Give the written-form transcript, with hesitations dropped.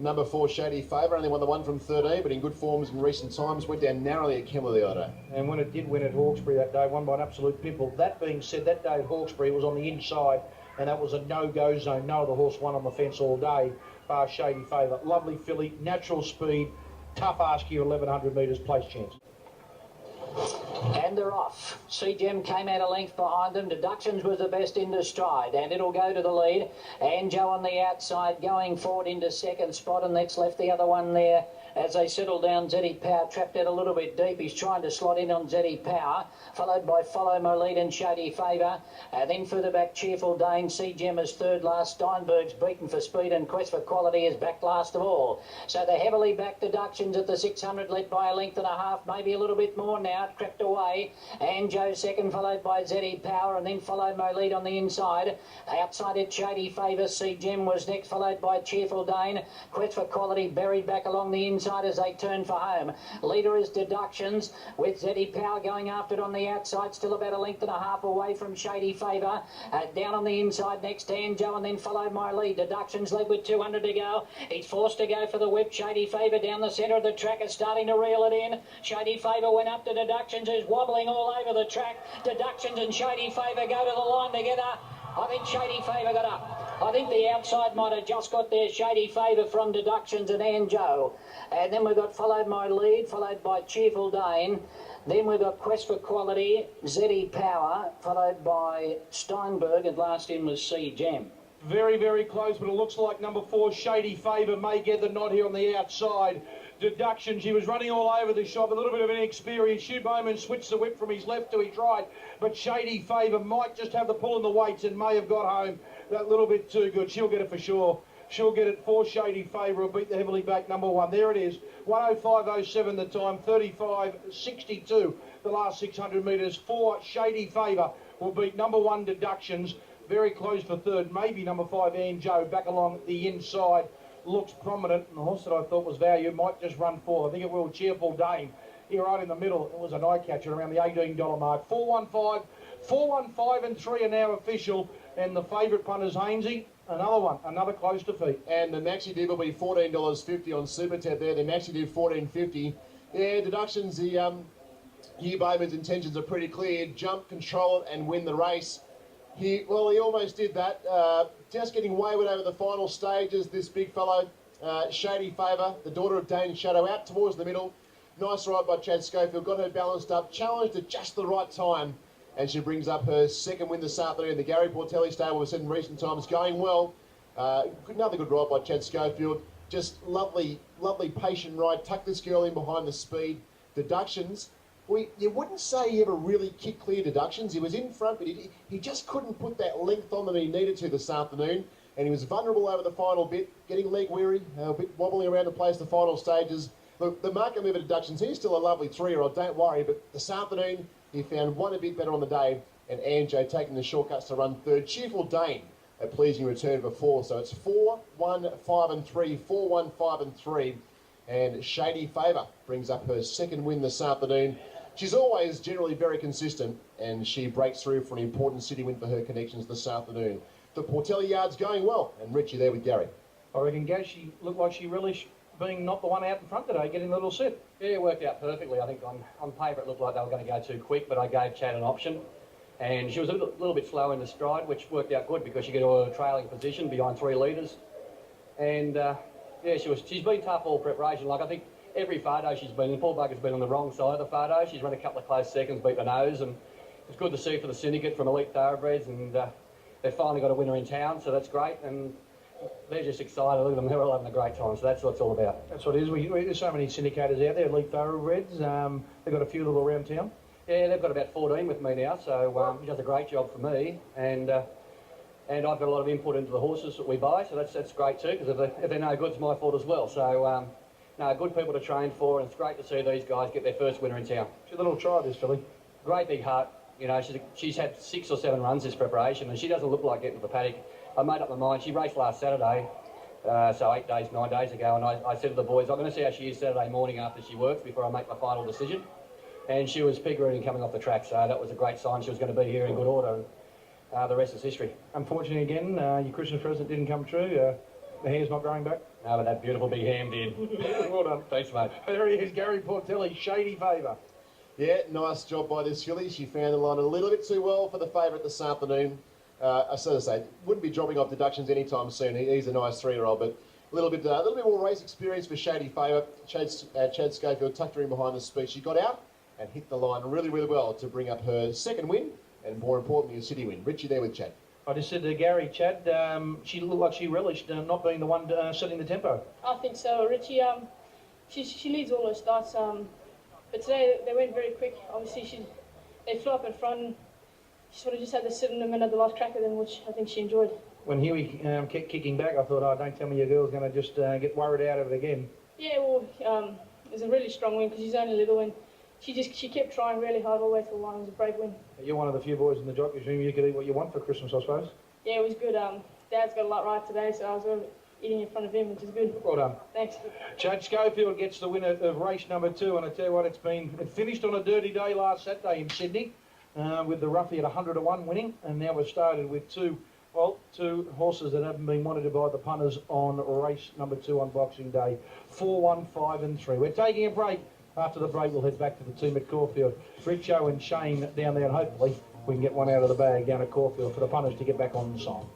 Number 4, Shady Favour, only won the 1 from 13, but in good forms in recent times, went down narrowly at Kemla. And when it did win at Hawkesbury that day, won by an absolute pimple. That being said, that day at Hawkesbury was on the inside, and that was a no-go zone. No other horse won on the fence all day, bar Shady Favour. Lovely filly, natural speed, tough ask here, 1100 metres, place chance. And they're off. Gem came out a length behind them. Deductions was the best into stride, and it'll go to the lead. Anjo on the outside, going forward into second spot, and that's left the other one there. As they settle down, Zeddy Power trapped out a little bit deep. He's trying to slot in on Zeddy Power, followed by Follow My Lead and Shady Favour. Then further back, Cheerful Dane. Gem is third last. Steinberg's beaten for speed, and Quest for Quality is back last of all. So the heavily backed Deductions at the 600, led by a length and a half, maybe a little bit more now. It crept away. Anjo second, followed by Zeddy Power, and then Follow My Lead on the inside. Outside it, Shady Favour. Gem was next, followed by Cheerful Dane. Quest for Quality buried back along the inside as they turn for home. Leader is Deductions, with Zeddy Power going after it on the outside, still about a length and a half away from Shady Favour. Down on the inside next, Anjo, and then Follow My Lead. Deductions led with 200 to go. He's forced to go for the whip. Shady Favour down the centre of the track is starting to reel it in. Shady Favour went up to Deductions, who's wobbling all over the track. Deductions and Shady Favour go to the line together. I think Shady Favour got up. I think the outside might have just got there. Shady Favour from Deductions and Anjo. And then we've got Follow My Lead, followed by Cheerful Dane. Then we've got Quest for Quality, Zeddy Power, followed by Steinberg, and last in was Gem. Very, very close, but it looks like number 4, Shady Favour, may get the nod here on the outside. Deductions, he was running all over the shop, a little bit of inexperience. Hugh Bowman switched the whip from his left to his right, but Shady Favour might just have the pull in the weights and may have got home that little bit too good. She'll get it for sure. She'll get it for Shady Favour. Will beat the heavily backed number 1. There it is. 1:05.07 the time. 35.62 the last 600 metres. For Shady Favour will beat number 1 Deductions. Very close for third. Maybe number 5 Anjo back along the inside. Looks prominent. And the horse that I thought was value might just run fourth. I think it will. Cheerful Dane here right in the middle. It was an eye catcher around the $18 mark. 415 and 3 are now official. And the favourite punter's Hainsey. Another one, another close defeat. And the maxi div will be $14.50 on Super Tab there. The maxi div $14.50. Yeah, Deductions, Hugh Bowman's intentions are pretty clear. Jump, control it, and win the race. He almost did that. Just getting wayward over the final stages, this big fellow. Shady Favour, the daughter of Dane Shadow, out towards the middle. Nice ride by Chad Schofield, got her balanced up, challenged at just the right time. And she brings up her second win this afternoon. The Gary Portelli stable, we've said in recent times, going well. Another good ride by Chad Schofield. Just lovely, lovely patient ride. Tuck this girl in behind the speed. Deductions. You wouldn't say he ever really kicked clear Deductions. He was in front, but he just couldn't put that length on that he needed to this afternoon. And he was vulnerable over the final bit, getting leg weary, a bit wobbling around to place the final stages. Look, the market mover Deductions, he's still a lovely 3-year-old, don't worry. But this afternoon, he found one a bit better on the day, and Anjo taking the shortcuts to run third. Cheerful Dane, a pleasing return before, so it's 4, 1, 5 and 3, 4, 1, 5 and 3. And Shady Favour brings up her second win this afternoon. She's always generally very consistent, and she breaks through for an important city win for her connections this afternoon. The Portelli yard's going well, and Richie there with Gary. I reckon, Gaz, she looked like she relished being not the one out in front today, getting a little set. Yeah, it worked out perfectly. I think on paper it looked like they were going to go too quick, but I gave Chad an option. And she was a little bit slow in the stride, which worked out good because she got a trailing position behind 3 leaders. And yeah, she's been tough all preparation. Like I think every photo she's been in, Paul Bugger's been on the wrong side of the photo. She's run a couple of close seconds, beat the nose, and it's good to see for the syndicate from Elite Thoroughbreds, and they've finally got a winner in town, so that's great. And they're just excited. Look at them, they're all having a great time, so that's what it's all about. That's what it is. There's so many syndicators out there, Elite Thoroughbreds. They've got a few little around town. Yeah, they've got about 14 with me now, so he does a great job for me. And I've got a lot of input into the horses that we buy, so that's great too, because if they're no good, it's my fault as well. So, no, good people to train for, and it's great to see these guys get their first winner in town. She's a little try, this filly. Great big heart. You know, she's had 6 or 7 runs this preparation, and she doesn't look like getting to the paddock. I made up my mind. She raced last Saturday, so 9 days ago, and I said to the boys, I'm going to see how she is Saturday morning after she works before I make my final decision. And she was pig-rooting coming off the track, so that was a great sign she was going to be here in good order. And the rest is history. Unfortunately, again, your Christmas present didn't come true. The hair's not growing back. No, but that beautiful big ham did. Well done. Thanks, mate. There he is, Gary Portelli, Shady Favour. Yeah, nice job by this filly. She found the line a little bit too well for the favourite this afternoon. So to say, wouldn't be dropping off deductions anytime soon. He's a nice 3-year-old, but a little bit more race experience for Shady Favour. Chad Schofield tucked her in behind the speed. She got out and hit the line really, really well to bring up her second win, and more importantly, a city win. Richie there with Chad. I just said to Gary, Chad, she looked like she relished not being the one setting the tempo. I think so, Richie. She leads all her starts, but today they went very quick. Obviously, they flew up in front. And she sort of just had to sit in them and had the last crack at them, which I think she enjoyed. When Huey kept kicking back, I thought, oh, don't tell me your girl's going to just get worried out of it again. Yeah, well, it was a really strong win because she's only little, and she kept trying really hard all the way to the line. It was a brave win. You're one of the few boys in the jockey's room. You could eat what you want for Christmas, I suppose. Yeah, it was good. Dad's got a lot right today, so I was eating in front of him, which is good. Well done. Thanks. Chad Schofield gets the winner of race number 2, and I tell you what, it finished on a dirty day last Saturday in Sydney, with the roughie at 100 to 1 winning, and now we've started with two horses that haven't been wanted by the punters on race number 2 on Boxing Day, 4, 1, 5 and 3. We're taking a break. After the break, we'll head back to the team at Caulfield. Richo and Shane down there, and hopefully we can get one out of the bag down at Caulfield for the punters to get back on the song.